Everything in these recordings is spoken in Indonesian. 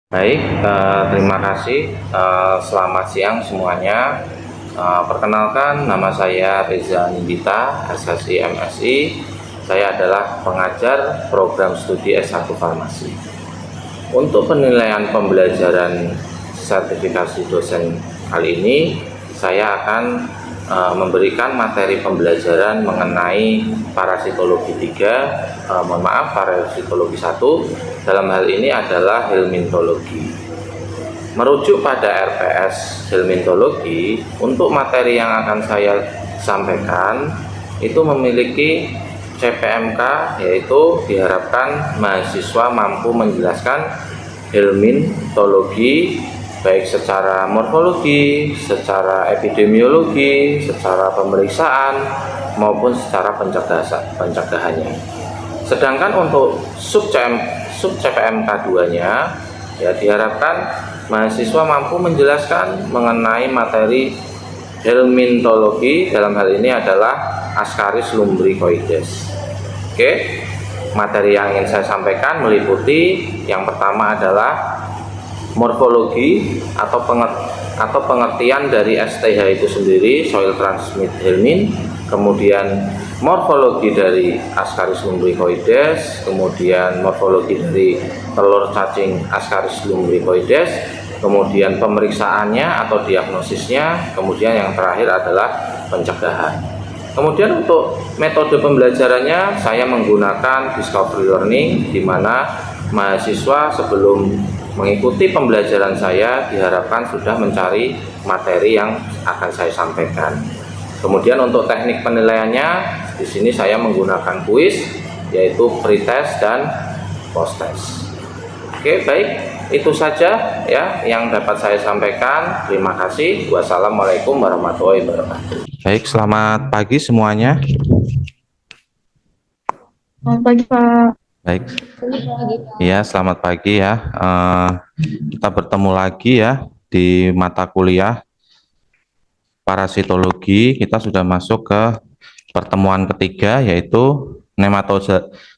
Baik, terima kasih. Selamat siang semuanya. Perkenalkan, nama saya Reza Nindita, SSI MSI. Saya adalah pengajar program studi S1 Farmasi. Untuk penilaian pembelajaran sertifikasi dosen kali ini, saya akan memberikan materi pembelajaran mengenai parasitologi 3, parasitologi 1. Dalam hal ini adalah helmintologi. Merujuk pada RPS helmintologi, untuk materi yang akan saya sampaikan itu memiliki CPMK, yaitu diharapkan mahasiswa mampu menjelaskan helmintologi baik secara morfologi, secara epidemiologi, secara pemeriksaan maupun secara pencegahannya. Sedangkan untuk sub CPMK 2-nya ya diharapkan mahasiswa mampu menjelaskan mengenai materi helmintologi, dalam hal ini adalah Ascaris lumbricoides. Oke, materi yang ingin saya sampaikan meliputi yang pertama adalah morfologi atau pengertian dari STH itu sendiri, soil transmit helmin, kemudian morfologi dari Ascaris lumbricoides, kemudian morfologi dari telur cacing Ascaris lumbricoides, kemudian pemeriksaannya atau diagnosisnya, kemudian yang terakhir adalah pencegahan. Kemudian untuk metode pembelajarannya saya menggunakan discovery learning, di mana mahasiswa sebelum mengikuti pembelajaran saya diharapkan sudah mencari materi yang akan saya sampaikan. Kemudian untuk teknik penilaiannya, di sini saya menggunakan kuis, yaitu pretest dan post-test. Oke, baik, itu saja ya yang dapat saya sampaikan. Terima kasih. Wassalamualaikum warahmatullahi wabarakatuh. Baik, selamat pagi semuanya. Selamat pagi, Pak. Baik, ya selamat pagi ya. Kita bertemu lagi ya di mata kuliah parasitologi. Kita sudah masuk ke pertemuan ketiga, yaitu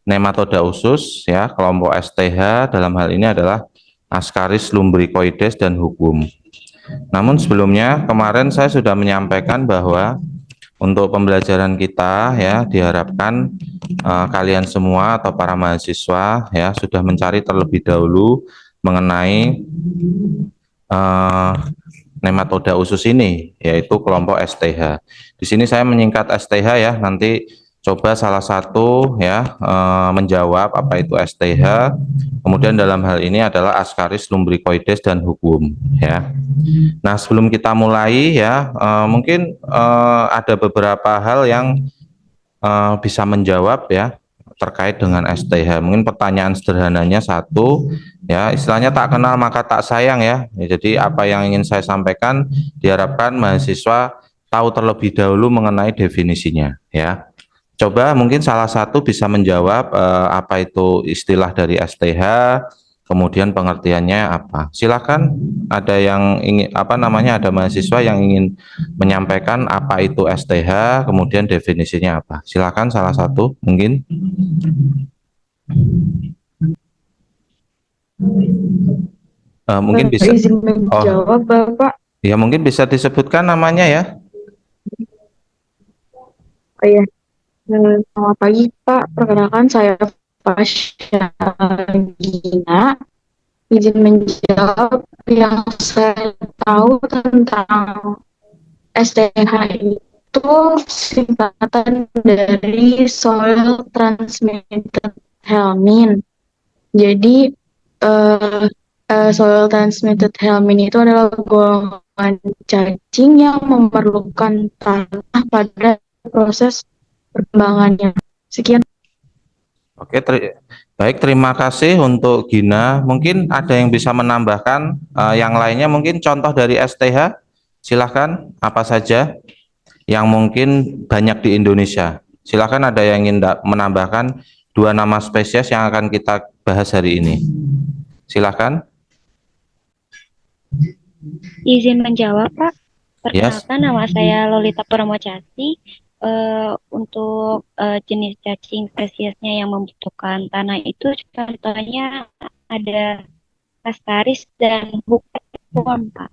nematoda usus ya, kelompok STH. Dalam hal ini adalah Ascaris lumbricoides dan hugum. Namun sebelumnya kemarin saya sudah menyampaikan bahwa untuk pembelajaran kita ya diharapkan kalian semua atau para mahasiswa ya sudah mencari terlebih dahulu mengenai uh, nematoda usus ini, yaitu kelompok STH. Di sini saya menyingkat STH ya, nanti coba salah satu ya menjawab apa itu STH. Kemudian dalam hal ini adalah Ascaris lumbricoides dan hugum ya. Nah, sebelum kita mulai ya, mungkin ada beberapa hal yang bisa menjawab ya terkait dengan STH. Mungkin pertanyaan sederhananya satu, ya istilahnya tak kenal maka tak sayang ya. Jadi apa yang ingin saya sampaikan diharapkan mahasiswa tahu terlebih dahulu mengenai definisinya ya. Coba mungkin salah satu bisa menjawab apa itu istilah dari STH, kemudian pengertiannya apa. Silakan, ada yang ingin apa namanya, ada mahasiswa yang ingin menyampaikan apa itu STH, kemudian definisinya apa. Silakan salah satu mungkin. Mungkin bisa. Izin Oh, menjawab, Bapak. ya mungkin bisa disebutkan namanya ya. Oh iya, selamat pagi, Pak. Perkenalkan, saya Fasya Gina. Izin menjawab yang saya tahu tentang STH itu singkatan dari Soil Transmitted Helmin. Jadi, eh, soil transmitted helmin itu adalah golongan cacing yang memerlukan tanah pada proses perkembangannya. Sekian. Oke, baik, terima kasih untuk Gina. Mungkin ada yang bisa menambahkan yang lainnya, mungkin contoh dari STH. Silahkan, apa saja yang mungkin banyak di Indonesia. Silahkan, ada yang ingin menambahkan dua nama spesies yang akan kita bahas hari ini. Silahkan. Izin menjawab, Pak. Yes. Perkenalkan, nama saya Lolita Puromocati. Untuk jenis cacing spesiesnya yang membutuhkan tanah itu contohnya ada Askaris dan Hukum, Pak.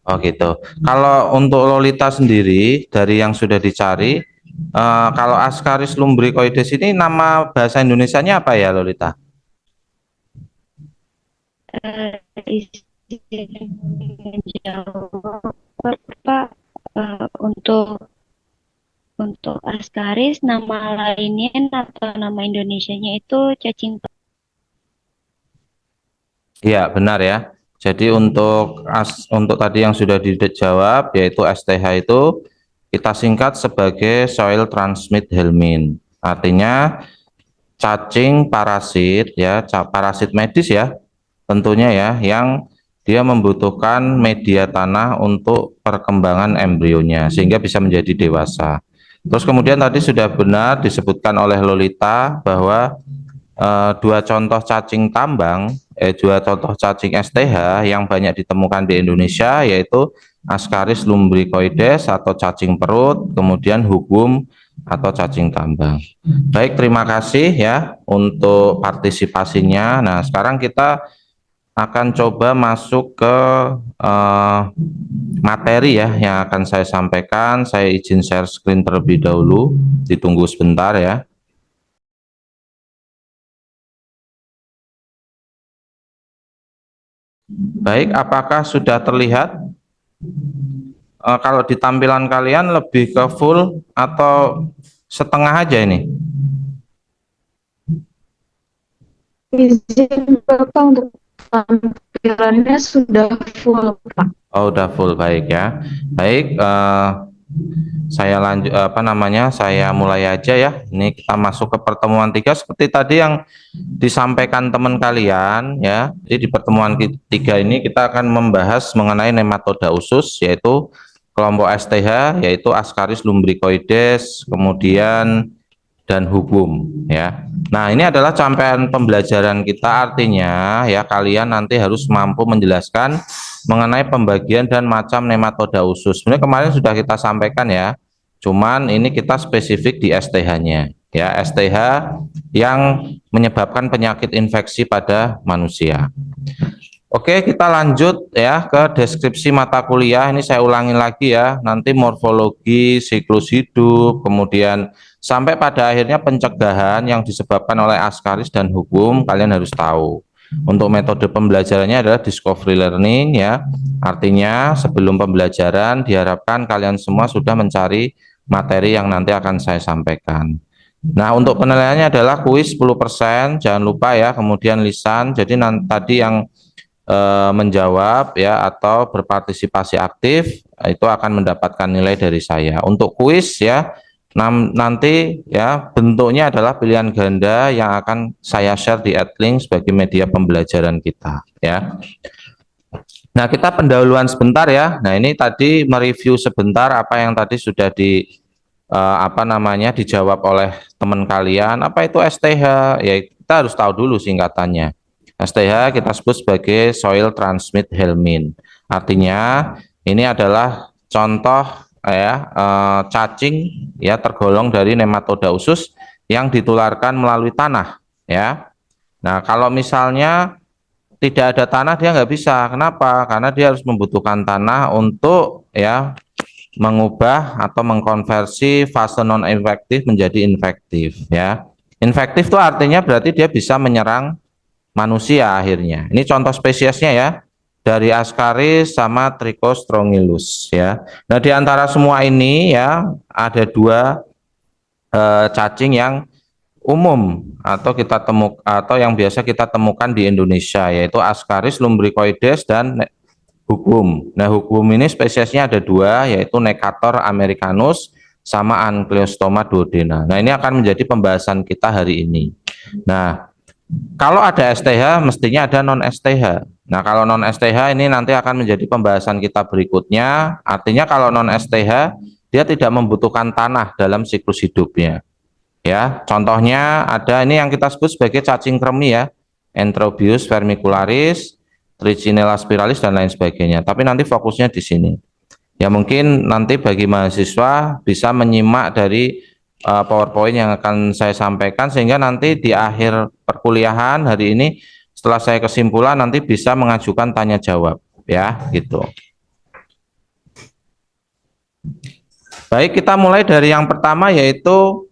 Oh gitu. Kalau untuk Lolita sendiri dari yang sudah dicari, kalau Ascaris lumbricoides ini nama bahasa Indonesianya apa ya Lolita? Izin menjawab, Pak. Untuk Askaris, nama lainnya atau nama Indonesianya itu cacing. Iya, benar ya. Jadi untuk tadi yang sudah dijawab yaitu STH itu kita singkat sebagai soil transmit helminth. Artinya cacing parasit ya, parasit medis ya, tentunya ya, yang dia membutuhkan media tanah untuk perkembangan embrionya sehingga bisa menjadi dewasa. Terus kemudian tadi sudah benar disebutkan oleh Lolita bahwa dua contoh cacing STH yang banyak ditemukan di Indonesia yaitu Ascaris lumbricoides atau cacing perut, kemudian hugum atau cacing tambang. Baik, terima kasih ya untuk partisipasinya. Nah, sekarang kita akan coba masuk ke materi ya yang akan saya sampaikan. Saya izin share screen terlebih dahulu, ditunggu sebentar ya. Baik, apakah sudah terlihat? Kalau di tampilan kalian lebih ke full atau setengah aja ini? Izin Bapak untuk tampilannya sudah full, Pak. Oh, udah full, baik ya. Baik, saya lanjut saya mulai aja ya. Ini kita masuk ke pertemuan 3 seperti tadi yang disampaikan teman kalian ya. Jadi di pertemuan 3 ini kita akan membahas mengenai nematoda usus yaitu kelompok STH yaitu Ascaris lumbricoides, kemudian dan hugum ya. Nah, ini adalah capaian pembelajaran kita, artinya ya kalian nanti harus mampu menjelaskan mengenai pembagian dan macam nematoda usus. Sebenarnya kemarin sudah kita sampaikan ya. Cuman ini kita spesifik di STH-nya ya, STH yang menyebabkan penyakit infeksi pada manusia. Oke, kita lanjut ya ke deskripsi mata kuliah. Ini saya ulangi lagi ya, nanti morfologi, siklus hidup, kemudian sampai pada akhirnya pencegahan yang disebabkan oleh Ascaris dan hugum, kalian harus tahu. Untuk metode pembelajarannya adalah discovery learning ya, artinya sebelum pembelajaran diharapkan kalian semua sudah mencari materi yang nanti akan saya sampaikan. Nah, untuk penilaiannya adalah kuis 10%, jangan lupa ya, kemudian lisan, jadi tadi yang menjawab ya atau berpartisipasi aktif itu akan mendapatkan nilai dari saya. Untuk kuis ya nanti ya bentuknya adalah pilihan ganda yang akan saya share di Adlink sebagai media pembelajaran kita ya. Nah, kita pendahuluan sebentar ya. Nah, ini tadi mereview sebentar apa yang tadi sudah dijawab oleh teman kalian. Apa itu STH? Ya, kita harus tahu dulu singkatannya. STH kita sebut sebagai soil transmit helminth. Artinya ini adalah contoh ya cacing ya tergolong dari nematoda usus yang ditularkan melalui tanah ya. Nah, kalau misalnya tidak ada tanah dia nggak bisa. Kenapa? Karena dia harus membutuhkan tanah untuk ya mengubah atau mengkonversi fase non infektif menjadi infektif ya. Infektif itu artinya berarti dia bisa menyerang manusia akhirnya. Ini contoh spesiesnya ya, dari Ascaris sama Trichostrongylus ya. Nah, di antara semua ini ya ada dua cacing yang umum atau yang biasa kita temukan di Indonesia yaitu Ascaris lumbricoides dan hugum. Nah, hugum ini spesiesnya ada dua yaitu Necator americanus sama Ankleostoma duodena. Nah, ini akan menjadi pembahasan kita hari ini. Nah, kalau ada STH, mestinya ada non-STH. Nah, kalau non-STH ini nanti akan menjadi pembahasan kita berikutnya. Artinya kalau non-STH, dia tidak membutuhkan tanah dalam siklus hidupnya. Ya, contohnya ada ini yang kita sebut sebagai cacing kremi ya, Enterobius vermicularis, Trichinella spiralis dan lain sebagainya. Tapi nanti fokusnya di sini. Ya, mungkin nanti bagi mahasiswa bisa menyimak dari PowerPoint yang akan saya sampaikan sehingga nanti di akhir perkuliahan hari ini Setelah saya kesimpulan nanti bisa mengajukan tanya jawab ya, gitu. Baik, kita mulai dari yang pertama yaitu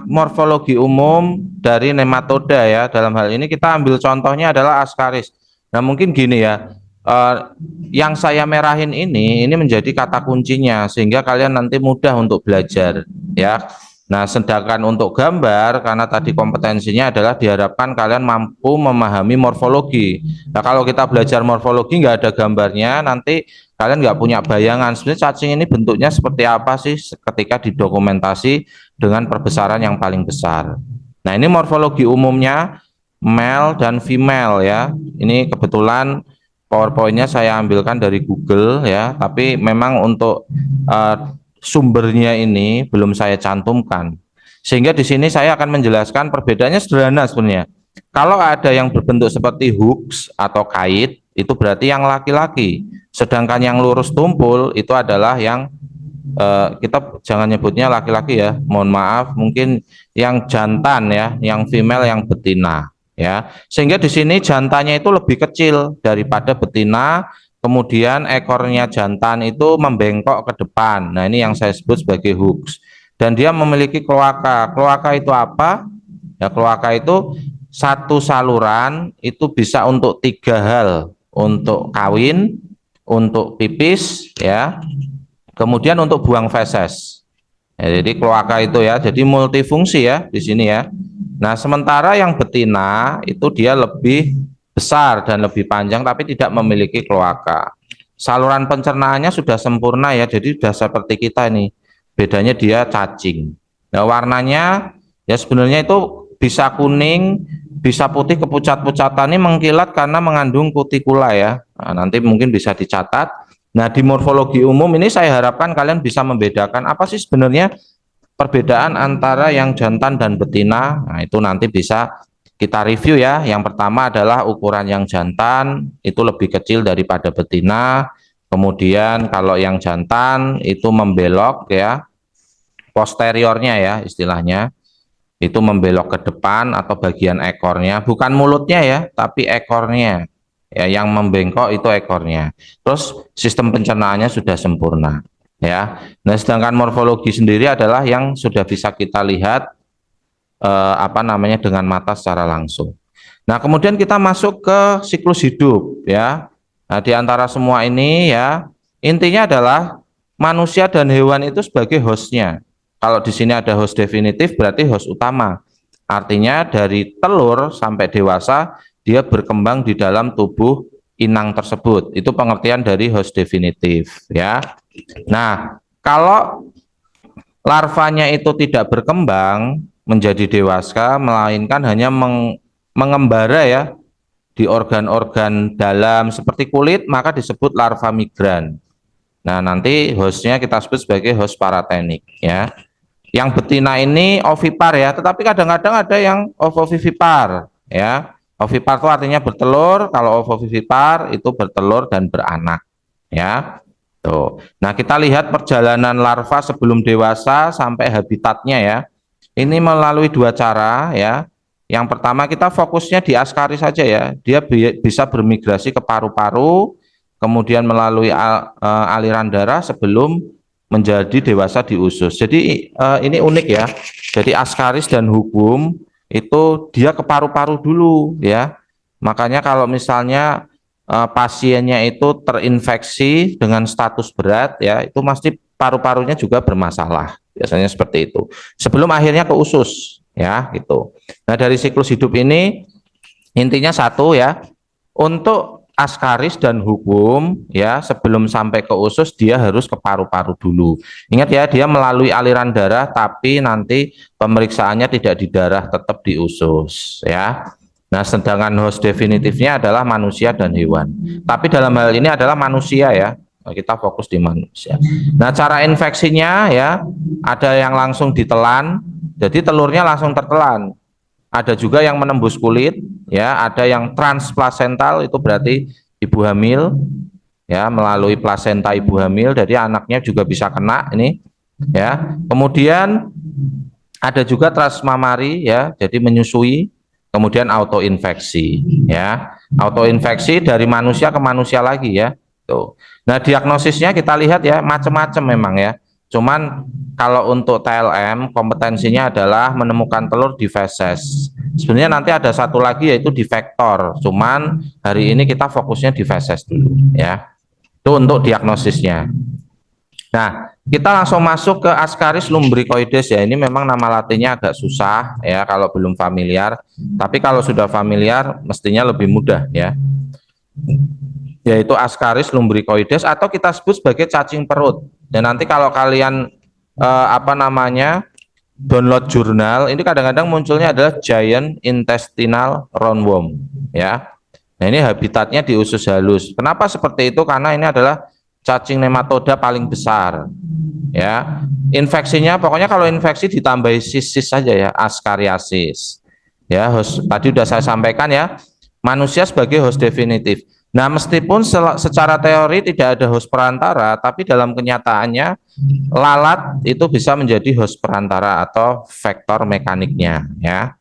morfologi umum dari nematoda ya. Dalam hal ini kita ambil contohnya adalah Ascaris. Nah, mungkin gini ya, yang saya merahin ini menjadi kata kuncinya sehingga kalian nanti mudah untuk belajar ya. Nah, sedangkan untuk gambar, karena tadi kompetensinya adalah diharapkan kalian mampu memahami morfologi. Nah, kalau kita belajar morfologi nggak ada gambarnya, nanti kalian nggak punya bayangan sebenarnya cacing ini bentuknya seperti apa sih ketika didokumentasi dengan perbesaran yang paling besar. Nah, ini morfologi umumnya male dan female ya. Ini kebetulan PowerPoint-nya saya ambilkan dari Google ya, tapi memang untuk sumbernya ini belum saya cantumkan. Sehingga di sini saya akan menjelaskan perbedaannya sederhana sebenarnya. Kalau ada yang berbentuk seperti hooks atau kait, itu berarti yang laki-laki. Sedangkan yang lurus tumpul itu adalah yang kita jangan nyebutnya laki-laki ya, mohon maaf, mungkin yang jantan ya, yang female, yang betina ya. Sehingga di sini jantannya itu lebih kecil daripada betina, kemudian ekornya jantan itu membengkok ke depan. Nah, ini yang saya sebut sebagai hooks. Dan dia memiliki kloaka. Kloaka itu apa? Ya, kloaka itu satu saluran itu bisa untuk 3 hal, untuk kawin, untuk pipis ya, kemudian untuk buang feses. Ya, jadi kloaka itu ya, jadi multifungsi ya di sini ya. Nah, sementara yang betina itu dia lebih besar dan lebih panjang tapi tidak memiliki kloaka. Saluran pencernaannya sudah sempurna ya, jadi sudah seperti kita ini. Bedanya dia cacing. Nah, warnanya ya sebenarnya itu bisa kuning, bisa putih, kepucat-pucatan ini mengkilat karena mengandung kutikula ya. Nah, nanti mungkin bisa dicatat. Nah, di morfologi umum ini saya harapkan kalian bisa membedakan apa sih sebenarnya perbedaan antara yang jantan dan betina. Nah, itu nanti bisa kita review ya. Yang pertama adalah ukuran yang jantan itu lebih kecil daripada betina. Kemudian kalau yang jantan itu membelok ya, posteriornya ya istilahnya, itu membelok ke depan atau bagian ekornya, bukan mulutnya ya, tapi ekornya. Ya, yang membengkok itu ekornya. Terus sistem pencernaannya sudah sempurna ya. Nah, sedangkan morfologi sendiri adalah yang sudah bisa kita lihat dengan mata secara langsung. Nah, kemudian kita masuk ke siklus hidup ya. Nah, di antara semua ini ya, intinya adalah manusia dan hewan itu sebagai hostnya. Kalau di sini ada host definitif berarti host utama. Artinya dari telur sampai dewasa dia berkembang di dalam tubuh inang tersebut. Itu pengertian dari host definitif ya. Nah, kalau larvanya itu tidak berkembang menjadi dewasa, melainkan hanya mengembara ya di organ-organ dalam seperti kulit, maka disebut larva migran. Nah, nanti hostnya kita sebut sebagai host paratenik ya. Yang betina ini ovipar ya, tetapi kadang-kadang ada yang ovovivipar ya. Ovipar itu artinya bertelur, kalau ovovivipar itu bertelur dan beranak ya. Tuh. Nah, kita lihat perjalanan larva sebelum dewasa sampai habitatnya ya. Ini melalui 2 cara ya. Yang pertama kita fokusnya di Ascaris saja ya. Dia bisa bermigrasi ke paru-paru, kemudian melalui aliran darah sebelum menjadi dewasa di usus. Jadi ini unik ya. Jadi Ascaris dan hubum itu dia ke paru-paru dulu ya. Makanya kalau misalnya pasiennya itu terinfeksi dengan status berat ya, itu pasti paru-parunya juga bermasalah. Biasanya seperti itu. Sebelum akhirnya ke usus ya gitu. Nah, dari siklus hidup ini intinya satu ya, untuk Ascaris dan hubum ya, sebelum sampai ke usus dia harus ke paru-paru dulu. Ingat ya, dia melalui aliran darah tapi nanti pemeriksaannya tidak di darah, tetap di usus ya. Nah, sedangkan host definitifnya adalah manusia dan hewan. Tapi dalam hal ini adalah manusia ya. Kita fokus di manusia. Nah, cara infeksinya ya, ada yang langsung ditelan, jadi telurnya langsung tertelan. Ada juga yang menembus kulit, ya, ada yang transplasental, itu berarti ibu hamil, ya, melalui plasenta ibu hamil, jadi anaknya juga bisa kena ini, ya. Kemudian ada juga transmamari, ya, jadi menyusui. kemudian autoinfeksi ya. Autoinfeksi dari manusia ke manusia lagi ya. Tuh. Nah, diagnosisnya kita lihat ya macam-macam memang ya. Cuman kalau untuk TLM kompetensinya adalah menemukan telur di feses. Sebenarnya nanti ada satu lagi yaitu di vektor. Cuman hari ini kita fokusnya di feses dulu ya. Itu untuk diagnosisnya. Nah, kita langsung masuk ke Ascaris lumbricoides ya. Ini memang nama latinnya agak susah ya kalau belum familiar. Tapi kalau sudah familiar mestinya lebih mudah ya. Yaitu Ascaris lumbricoides atau kita sebut sebagai cacing perut. Dan nanti kalau kalian download jurnal, ini kadang-kadang munculnya adalah giant intestinal roundworm ya. Nah, ini habitatnya di usus halus. Kenapa seperti itu? Karena ini adalah cacing nematoda paling besar ya. Infeksinya pokoknya kalau infeksi ditambahi sisis saja ya, askariasis ya. Tadi sudah saya sampaikan ya, manusia sebagai host definitif. Nah, meskipun secara teori tidak ada host perantara, tapi dalam kenyataannya lalat itu bisa menjadi host perantara atau vektor mekaniknya ya.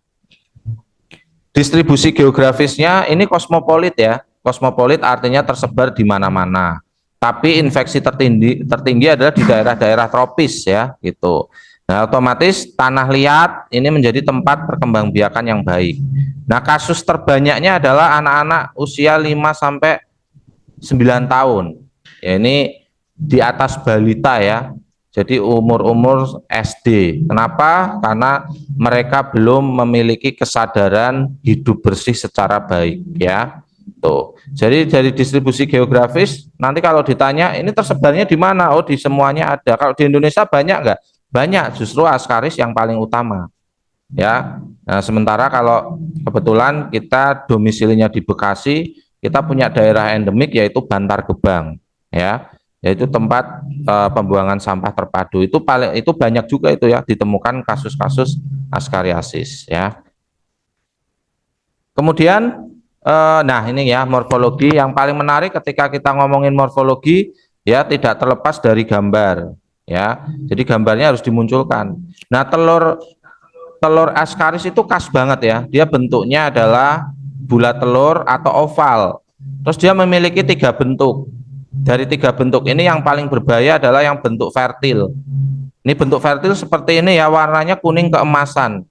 Distribusi geografisnya ini kosmopolit ya. Kosmopolit artinya tersebar di mana-mana. Tapi infeksi tertinggi adalah di daerah-daerah tropis ya, gitu. Nah, otomatis tanah liat ini menjadi tempat perkembangbiakan yang baik. Nah, kasus terbanyaknya adalah anak-anak usia 5 sampai 9 tahun. Ya, ini di atas balita ya. Jadi umur-umur SD. Kenapa? Karena mereka belum memiliki kesadaran hidup bersih secara baik ya. Tuh. Jadi dari distribusi geografis nanti kalau ditanya ini tersebarnya di mana? Oh, di semuanya ada. Kalau di Indonesia banyak enggak? Banyak, justru Ascaris yang paling utama. Ya. Nah, sementara kalau kebetulan kita domisilinya di Bekasi, kita punya daerah endemik yaitu Bantar Gebang ya. Yaitu tempat pembuangan sampah terpadu. Itu banyak juga itu ya ditemukan kasus-kasus askariasis ya. Kemudian nah ini ya morfologi yang paling menarik ketika kita ngomongin morfologi ya, tidak terlepas dari gambar ya. Jadi gambarnya harus dimunculkan. Nah, telur Ascaris itu khas banget ya. Dia bentuknya adalah bulat telur atau oval. Terus dia memiliki 3 bentuk. Dari 3 bentuk ini yang paling berbahaya adalah yang bentuk fertil. Ini bentuk fertil seperti ini ya, warnanya kuning keemasan.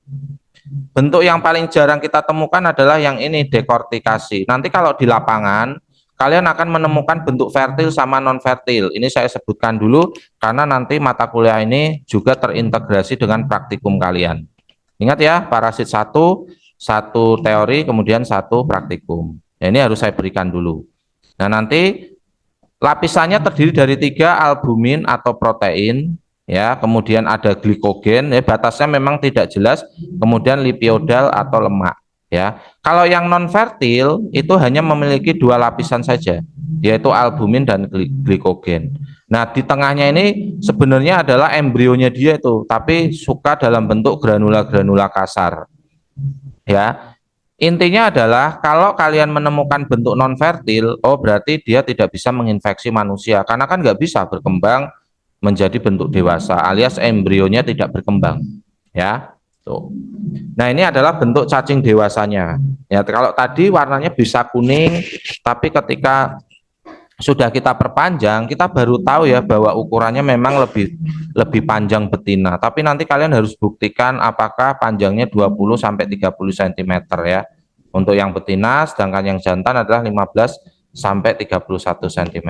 Bentuk yang paling jarang kita temukan adalah yang ini, dekortikasi. Nanti kalau di lapangan kalian akan menemukan bentuk fertil sama non fertil. Ini saya sebutkan dulu karena nanti mata kuliah ini juga terintegrasi dengan praktikum kalian. Ingat ya, parasit satu teori kemudian 1 praktikum. Nah, ini harus saya berikan dulu. Nah, nanti lapisannya terdiri dari 3 albumin atau protein ya, kemudian ada glikogen ya, batasnya memang tidak jelas, kemudian lipiodal atau lemak ya. Kalau yang non fertil itu hanya memiliki 2 lapisan saja, yaitu albumin dan glikogen. Nah, di tengahnya ini sebenarnya adalah embrionya dia itu, tapi suka dalam bentuk granula-granula kasar ya. Intinya adalah kalau kalian menemukan bentuk non fertil, oh berarti dia tidak bisa menginfeksi manusia karena kan nggak bisa berkembang menjadi bentuk dewasa, alias embrionya tidak berkembang ya. Tuh. Nah, ini adalah bentuk cacing dewasanya ya. Kalau tadi warnanya bisa kuning, tapi ketika sudah kita perpanjang kita baru tahu ya bahwa ukurannya memang lebih panjang betina, tapi nanti kalian harus buktikan apakah panjangnya 20 sampai 30 cm ya untuk yang betina, sedangkan yang jantan adalah 15 sampai 31 cm.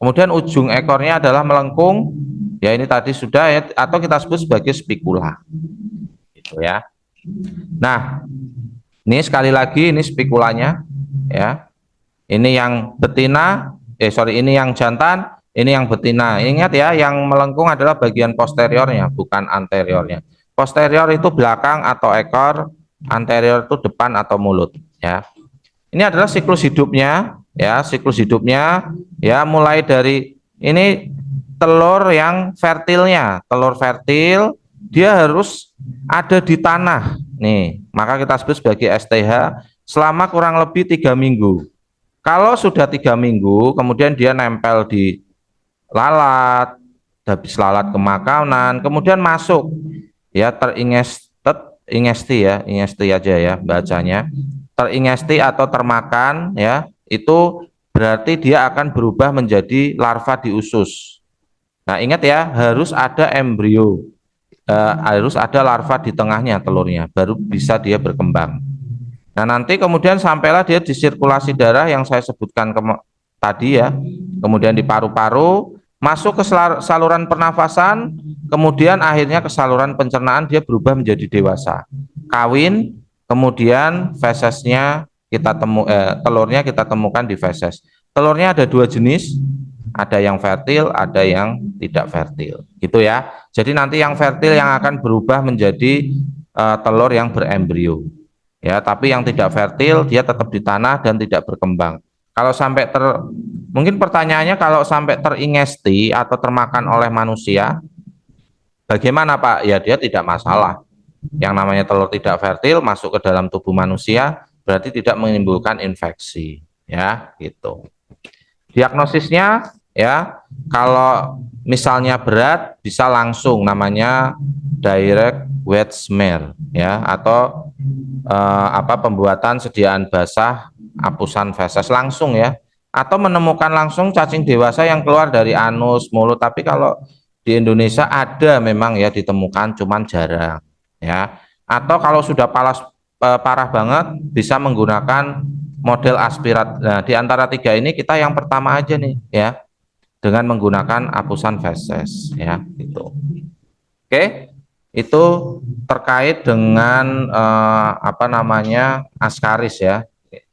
Kemudian ujung ekornya adalah melengkung ya, ini tadi sudah ya, atau kita sebut sebagai spikula gitu ya. Nah, ini sekali lagi ini spikulanya ya. Ini yang betina, ini yang jantan, ini yang betina. Ingat ya, yang melengkung adalah bagian posteriornya, bukan anteriornya. Posterior itu belakang atau ekor, anterior itu depan atau mulut. Ya, ini adalah siklus hidupnya, ya, siklus hidupnya, ya, mulai dari ini telur yang fertilnya, telur fertil, dia harus ada di tanah. Nih, maka kita sebut sebagai STH selama kurang lebih 3 minggu. Kalau sudah 3 minggu, kemudian dia nempel di lalat, habis lalat ke makanan, kemudian masuk, ya teringested, ingesti ya, ingesti aja ya bacanya. Teringesti atau termakan ya, itu berarti dia akan berubah menjadi larva di usus. Nah, ingat ya, harus ada embrio, harus ada larva di tengahnya telurnya, baru bisa dia berkembang. Nah, nanti kemudian sampailah dia di sirkulasi darah yang saya sebutkan tadi ya, kemudian di paru-paru, masuk ke saluran pernafasan, kemudian akhirnya ke saluran pencernaan, dia berubah menjadi dewasa. Kawin, kemudian fesesnya telurnya kita temukan di feses. Telurnya ada dua jenis, ada yang fertil, ada yang tidak fertil, gitu ya. Jadi nanti yang fertil yang akan berubah menjadi telur yang berembrio. Ya, tapi yang tidak fertil dia tetap di tanah dan tidak berkembang. Kalau sampai mungkin pertanyaannya kalau sampai teringesti atau termakan oleh manusia, bagaimana Pak? Ya dia tidak masalah. Yang namanya telur tidak fertil masuk ke dalam tubuh manusia berarti tidak menimbulkan infeksi, ya, gitu. Diagnosisnya ya, kalau misalnya berat bisa langsung namanya direct wet smear ya, atau pembuatan sediaan basah apusan feses langsung ya, atau menemukan langsung cacing dewasa yang keluar dari anus, mulut. Tapi kalau di Indonesia ada memang ya ditemukan, cuman jarang ya. Atau kalau sudah parah banget bisa menggunakan model aspirat. Nah, di antara tiga ini kita yang pertama aja nih ya, dengan menggunakan apusan feses ya, gitu. Oke, itu terkait dengan askaris ya.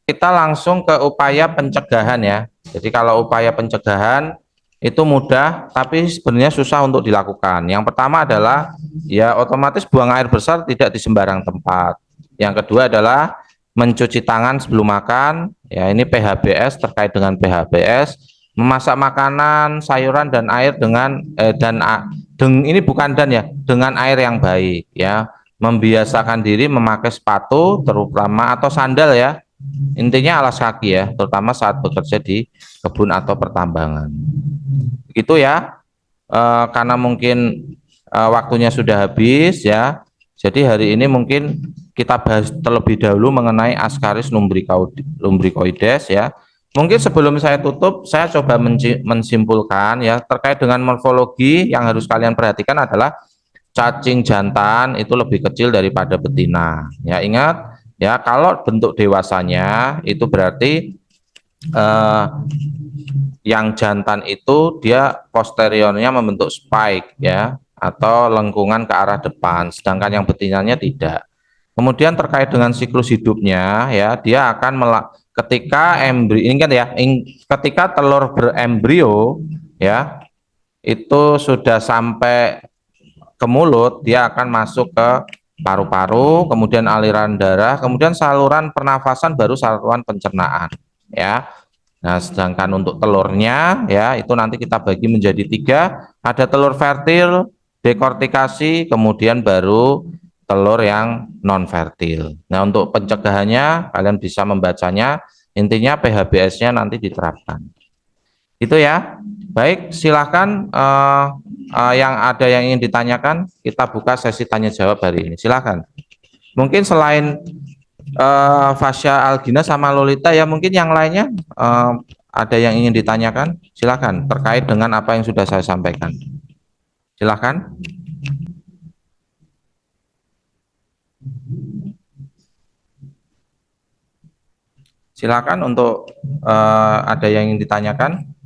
Kita langsung ke upaya pencegahan ya. Jadi kalau upaya pencegahan itu mudah, tapi sebenarnya susah untuk dilakukan. Yang pertama adalah ya otomatis buang air besar tidak di sembarang tempat. Yang kedua adalah mencuci tangan sebelum makan. Ya, ini PHBS, terkait dengan PHBS. Memasak makanan, sayuran dan air dengan ini bukan dan ya, dengan air yang baik ya. Membiasakan diri memakai sepatu terutama atau sandal ya. Intinya alas kaki ya, terutama saat bekerja di kebun atau pertambangan. Begitu ya. Karena mungkin waktunya sudah habis ya. Jadi hari ini mungkin kita bahas terlebih dahulu mengenai Ascaris lumbricoides ya. Mungkin sebelum saya tutup, saya coba mensimpulkan ya, terkait dengan morfologi yang harus kalian perhatikan adalah cacing jantan itu lebih kecil daripada betina. Ya, ingat ya, kalau bentuk dewasanya itu berarti yang jantan itu dia posteriornya membentuk spike ya, atau lengkungan ke arah depan, sedangkan yang betinanya tidak. Kemudian terkait dengan siklus hidupnya ya, dia akan ketika ketika telur berembrio ya, itu sudah sampai ke mulut, dia akan masuk ke paru-paru, kemudian aliran darah, kemudian saluran pernafasan, baru saluran pencernaan ya. Nah, sedangkan untuk telurnya ya, itu nanti kita bagi menjadi tiga, ada telur fertil, dekortikasi, kemudian baru telur yang non fertil. Nah, untuk pencegahannya kalian bisa membacanya, intinya PHBS-nya nanti diterapkan. Itu ya. Baik, silakan yang ada yang ingin ditanyakan, kita buka sesi tanya jawab hari ini. Silakan. Mungkin selain Fasya, Algina sama Lolita ya, mungkin yang lainnya ada yang ingin ditanyakan, silakan, terkait dengan apa yang sudah saya sampaikan. Silakan. Silakan untuk ada yang ingin ditanyakan.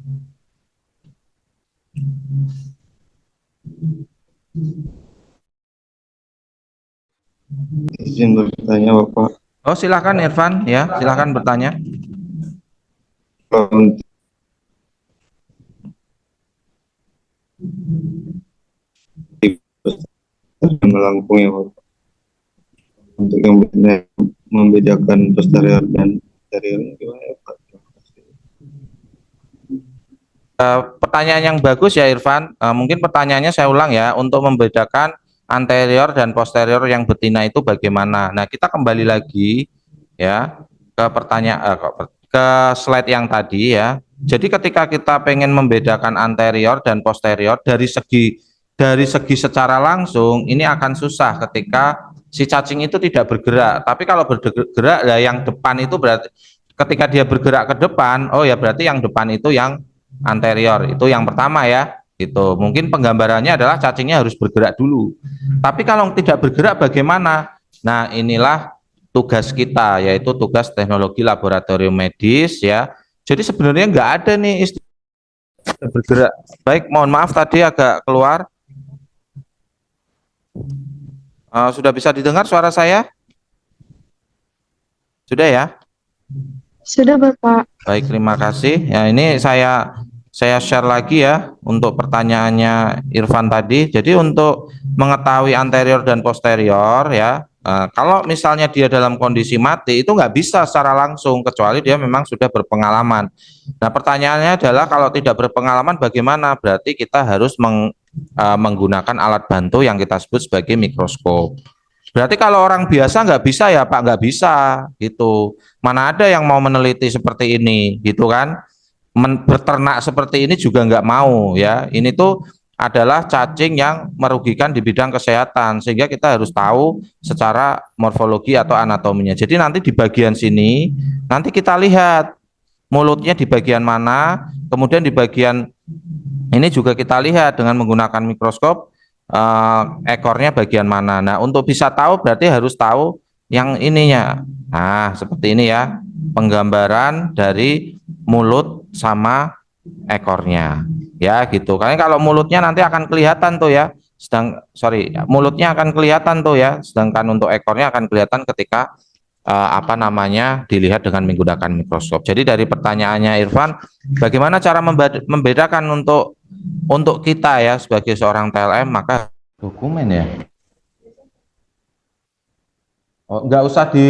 Izin bertanya Bapak. Oh, silakan Irfan ya, silakan bertanya. Melengkung ya Bapak. Untuk yang membedakan posterior dan anterior gimana ya Pak? Pertanyaan yang bagus ya Irfan. Mungkin pertanyaannya saya ulang ya, untuk membedakan anterior dan posterior yang betina itu bagaimana. Nah, kita kembali lagi ya ke pertanyaan ke slide yang tadi ya. Jadi ketika kita pengen membedakan anterior dan posterior dari segi secara langsung, ini akan susah ketika si cacing itu tidak bergerak. Tapi kalau bergerak, ya yang depan itu berarti ketika dia bergerak ke depan, oh ya berarti yang depan itu yang anterior. Itu yang pertama ya. Itu mungkin penggambarannya adalah cacingnya harus bergerak dulu. Tapi kalau tidak bergerak bagaimana? Nah, inilah tugas kita, yaitu tugas teknologi laboratorium medis ya. Jadi sebenarnya nggak ada nih istilah bergerak. Baik, mohon maaf tadi agak keluar. Sudah bisa didengar suara saya? Sudah ya? Sudah, Bapak. Baik, terima kasih. Ya, ini saya share lagi ya untuk pertanyaannya Irfan tadi. Jadi untuk mengetahui anterior dan posterior ya, kalau misalnya dia dalam kondisi mati itu nggak bisa secara langsung kecuali dia memang sudah berpengalaman. Nah, pertanyaannya adalah kalau tidak berpengalaman bagaimana? Berarti kita harus menggunakan alat bantu yang kita sebut sebagai mikroskop. Berarti kalau orang biasa nggak bisa ya Pak, nggak bisa gitu. Mana ada yang mau meneliti seperti ini gitu kan? Berternak seperti ini juga nggak mau ya. Ini tuh adalah cacing yang merugikan di bidang kesehatan sehingga kita harus tahu secara morfologi atau anatominya. Jadi nanti di bagian sini nanti kita lihat mulutnya di bagian mana, kemudian di bagian ini juga kita lihat dengan menggunakan mikroskop ekornya bagian mana. Nah, untuk bisa tahu berarti harus tahu yang ininya. Nah, seperti ini ya, penggambaran dari mulut sama ekornya. Ya, gitu. Karena kalau mulutnya nanti akan kelihatan tuh ya. Mulutnya akan kelihatan tuh ya. Sedangkan untuk ekornya akan kelihatan ketika apa namanya dilihat dengan menggunakan mikroskop. Jadi dari pertanyaannya Irfan, bagaimana cara membedakan untuk kita ya sebagai seorang TLM, maka dokumen ya. Oh, nggak usah di.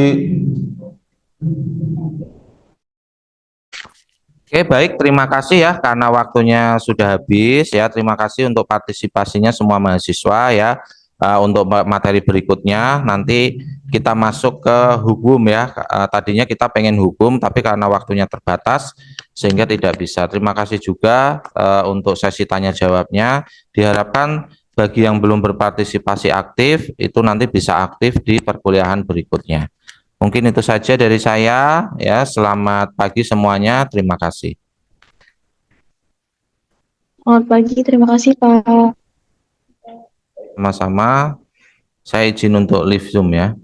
Oke, baik, terima kasih ya karena waktunya sudah habis ya. Terima kasih untuk partisipasinya semua mahasiswa ya. Untuk materi berikutnya nanti kita masuk ke hukum ya. Tadinya kita pengen hukum tapi karena waktunya terbatas sehingga tidak bisa. Terima kasih juga untuk sesi tanya jawabnya. Diharapkan bagi yang belum berpartisipasi aktif itu nanti bisa aktif di perkuliahan berikutnya. Mungkin itu saja dari saya ya. Selamat pagi semuanya. Terima kasih. Selamat pagi, terima kasih, Pak. Sama-sama. Saya izin untuk live Zoom ya.